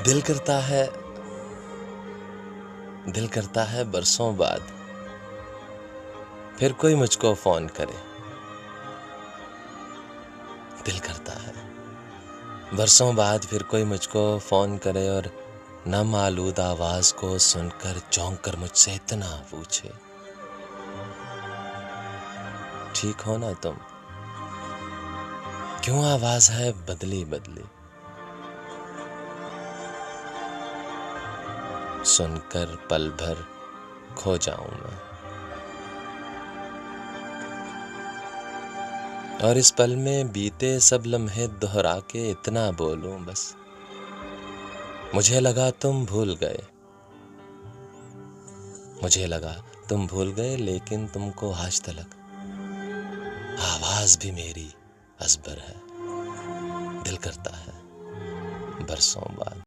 दिल करता है दिल करता है बरसों बाद फिर कोई मुझको फोन करे। दिल करता है बरसों बाद फिर कोई मुझको फोन करे और नम आलूद आवाज को सुनकर चौंक कर मुझसे इतना पूछे, ठीक हो ना तुम? क्यों आवाज है बदली बदली? सुनकर पल भर खो जाऊं मैं, और इस पल में बीते सब लम्हे दोहरा के इतना बोलूं बस, मुझे लगा तुम भूल गए। मुझे लगा तुम भूल गए, लेकिन तुमको आज तलक आवाज भी मेरी अजबर है। दिल करता है बरसों बाद।